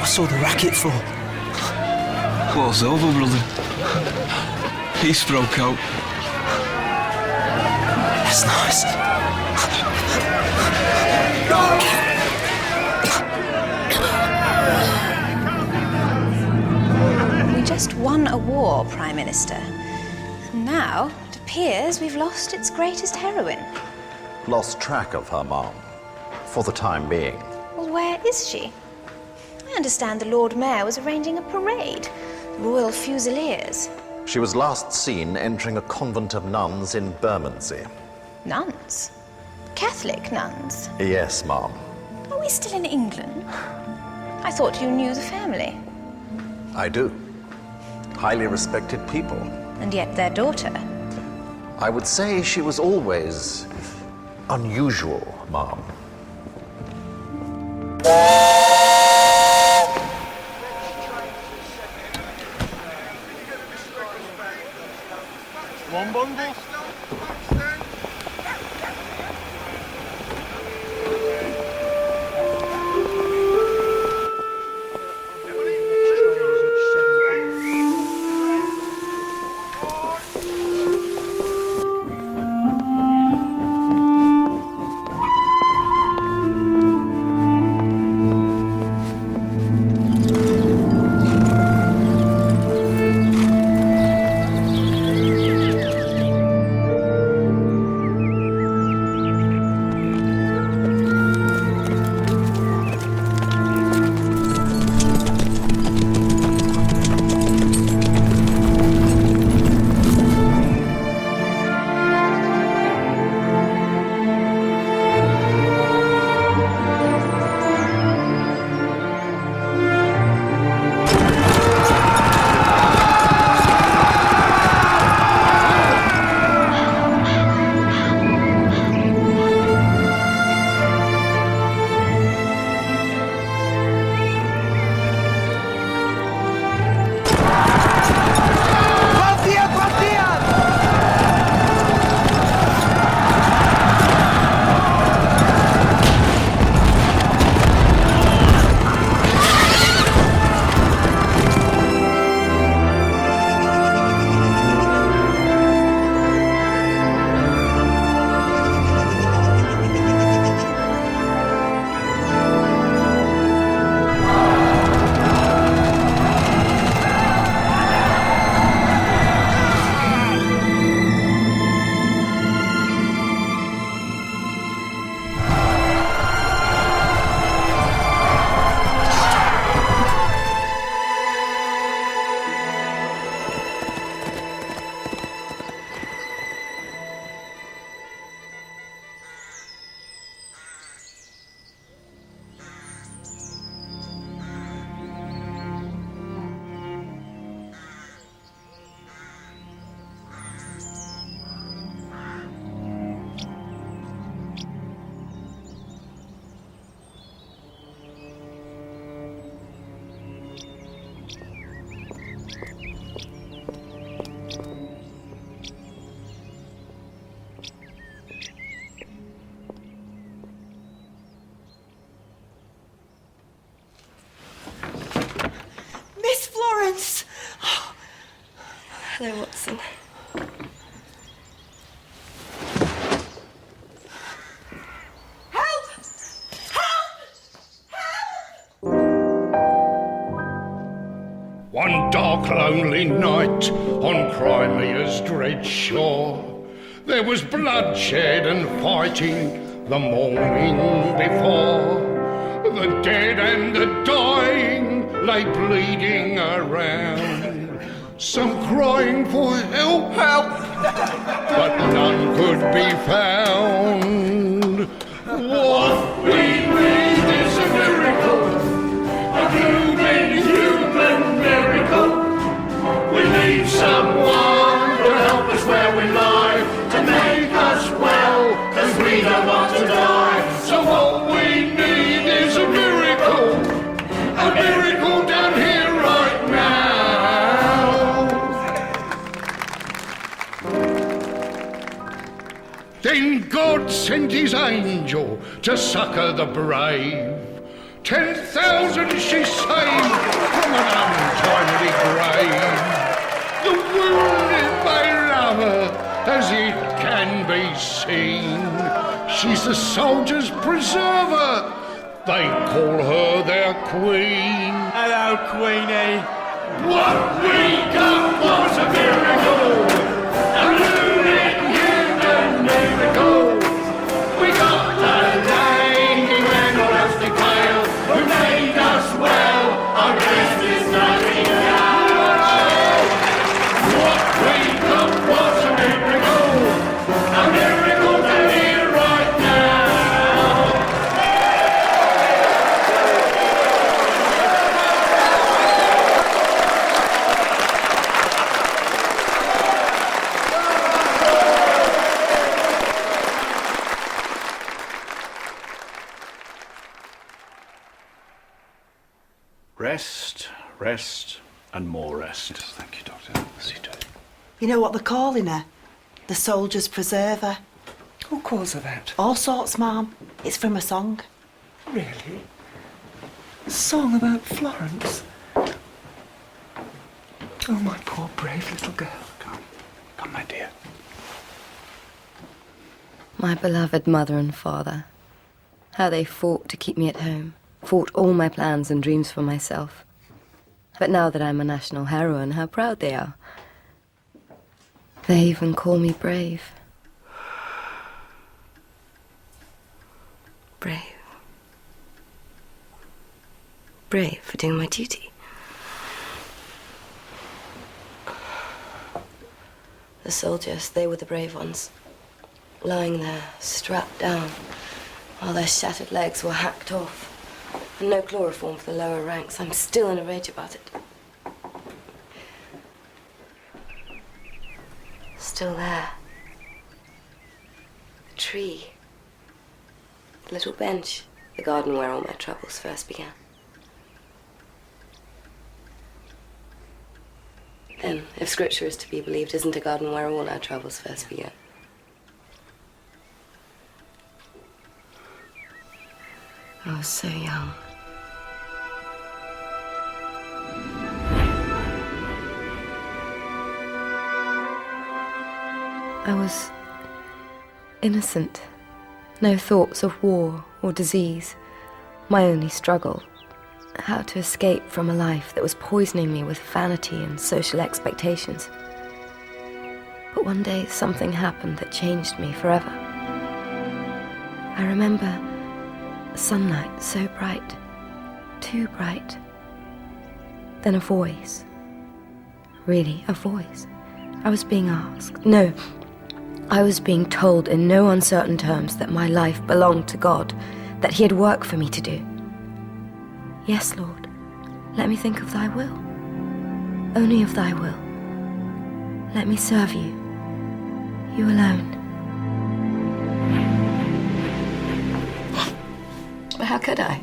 saw the racket fall. War's over, brother. Peace broke out. That's nice. We just won a war, Prime Minister. And now, it appears we've lost its greatest heroine. Lost track of her, Mom, for the time being. Well, where is she? I understand the Lord Mayor was arranging a parade. Royal Fusiliers. She was last seen entering a convent of nuns in Bermondsey. Nuns? Catholic nuns? Yes, Mom. Are we still in England? I thought you knew the family. I do. Highly respected people. And yet their daughter. I would say she was always unusual, Mom. One bundle? Florence! Oh. Hello, Watson. Help! Help! Help! One dark, lonely night on Crimea's dread shore, there was bloodshed and fighting the morning before. The dead and the dying lay bleeding around, some crying for help, but none could be found. What we need is a miracle, a human miracle. We need someone to help us where we lie, to make us well, 'cause we don't want to die. So what we need is a miracle down here right now. Then God sent his angel to succor the brave, 10,000 she saved from an untimely grave. The wounded may love her, as it can be seen. She's the soldiers' preserver. They call her their queen. Hello, Queenie. What we got was a miracle. A lunatic human miracle. We got a lady when all else failed, who made us well. Our rest is Nightingale. What we got was a miracle down here right now. Rest, rest, and more rest. Yes, thank you, Doctor. You know what they're calling her? The soldier's preserver. Who calls her that? All sorts, Ma'am. It's from a song. Really? A song about Florence? Oh, my poor brave little girl. Come, my dear. My beloved mother and father. How they fought to keep me at home. Fought all my plans and dreams for myself. But now that I'm a national heroine, how proud they are. They even call me brave. Brave. Brave for doing my duty. The soldiers, they were the brave ones. Lying there, strapped down, while their shattered legs were hacked off. And no chloroform for the lower ranks. I'm still in a rage about it. Still there. The tree. The little bench. The garden where all my troubles first began. Then, if scripture is to be believed, isn't a garden where all our troubles first began? I was so young. I was innocent. No thoughts of war or disease. My only struggle, how to escape from a life that was poisoning me with vanity and social expectations. But one day something happened that changed me forever. I remember sunlight so bright, too bright. Then a voice. Really, a voice. I was being asked. No, I was being told in no uncertain terms that my life belonged to God, that He had work for me to do. Yes, Lord, let me think of Thy will. Only of Thy will. Let me serve You. You alone. But how could I?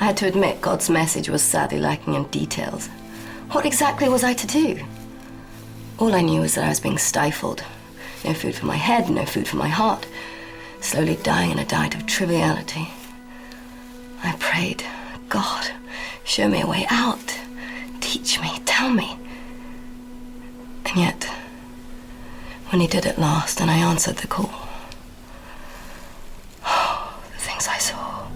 I had to admit God's message was sadly lacking in details. What exactly was I to do? All I knew was that I was being stifled. No food for my head, no food for my heart. Slowly dying in a diet of triviality. I prayed, God, show me a way out. Teach me, tell me. And yet, when He did at last and I answered the call, the things I saw.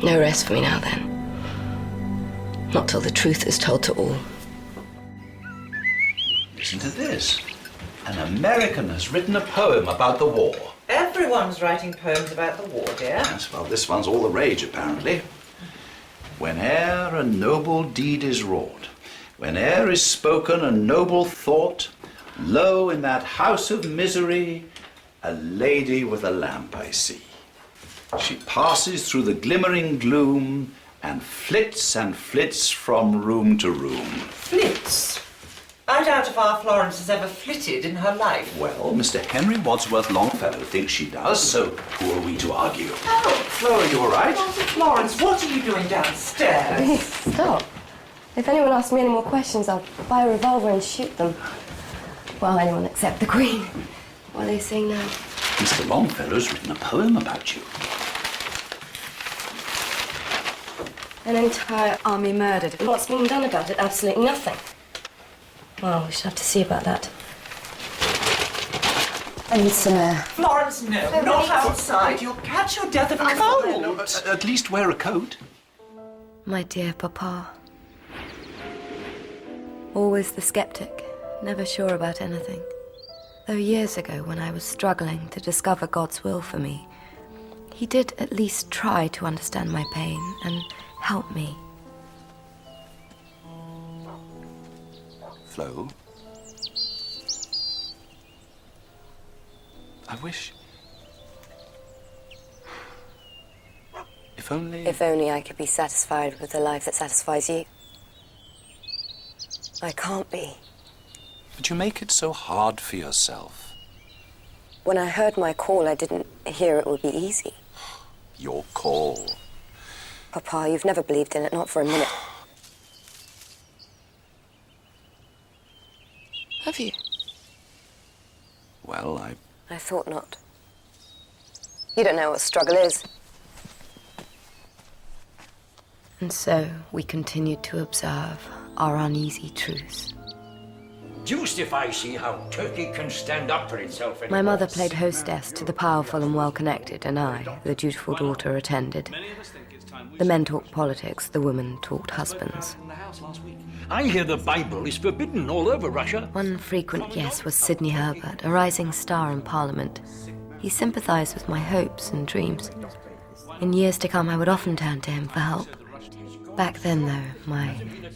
No rest for me now then. Not till the truth is told to all. Listen to this. An American has written a poem about the war. Everyone's writing poems about the war, dear. Yes, well, this one's all the rage, apparently. Whene'er a noble deed is wrought, whene'er is spoken a noble thought, lo, in that house of misery, a lady with a lamp I see. She passes through the glimmering gloom and flits from room to room. Flits? I doubt if our Florence has ever flitted in her life. Well, Mr. Henry Wadsworth Longfellow thinks she does, so who are we to argue? Oh, Flora, you all right? Florence, what are you doing downstairs? Please, stop. If anyone asks me any more questions, I'll buy a revolver and shoot them. Well, anyone except the Queen. What are they saying now? Mr. Longfellow's written a poem about you. An entire army murdered. And what's being done about it? Absolutely nothing. Well, we shall have to see about that. I need some air. Florence, no, not outside. You'll catch your death of cold. At least wear a coat. My dear Papa. Always the skeptic, never sure about anything. Though years ago, when I was struggling to discover God's will for me, he did at least try to understand my pain and help me. Flo? I wish... If only... If only I could be satisfied with the life that satisfies you. I can't be. But you make it so hard for yourself. When I heard my call, I didn't hear it would be easy. Your call. Papa, you've never believed in it, not for a minute. Have you? Well, I thought not. You don't know what struggle is. And so we continued to observe our uneasy truce. Deuced if I see how Turkey can stand up for itself anymore. My mother played hostess to the powerful and well-connected, and I, the dutiful daughter, attended. The men talked politics, the women talked husbands. I hear the Bible is forbidden all over Russia. One frequent guest was Sidney Herbert, a rising star in Parliament. He sympathised with my hopes and dreams. In years to come, I would often turn to him for help. Back then, though, my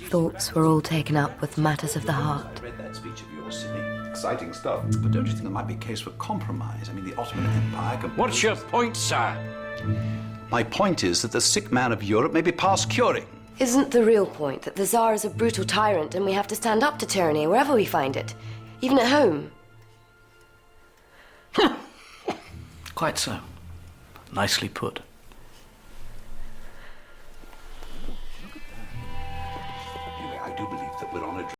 thoughts were all taken up with matters of the heart. I read that speech of yours, Sidney. Exciting stuff. But don't you think there might be a case for compromise? I mean, the Ottoman Empire... What's your point, sir? My point is that the sick man of Europe may be past curing. Isn't the real point that the Tsar is a brutal tyrant and we have to stand up to tyranny wherever we find it, even at home? Quite so. Nicely put.